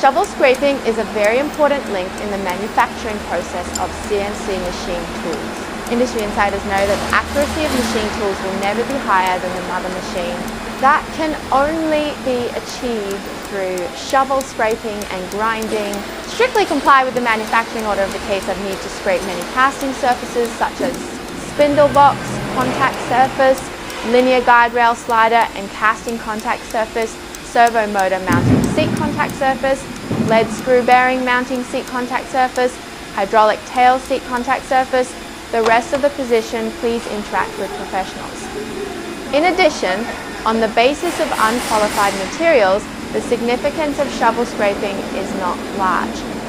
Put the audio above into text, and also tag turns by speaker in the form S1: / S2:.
S1: Shovel scraping is a very important link in the manufacturing process of CNC machine tools. Industry insiders know that the accuracy of machine tools will never be higher than the mother machine. That can only be achieved through shovel scraping and grinding. Strictly comply with the manufacturing order of the case of need to scrape many casting surfaces such as spindle box, contact surface, linear guide rail slider and casting contact surface, servo motor mounting seat contact surface, lead screw bearing mounting seat contact surface, hydraulic tail seat contact surface. The rest of the position, please interact with professionals. In addition, on the basis of unqualified materials, the significance of shovel scraping is not large.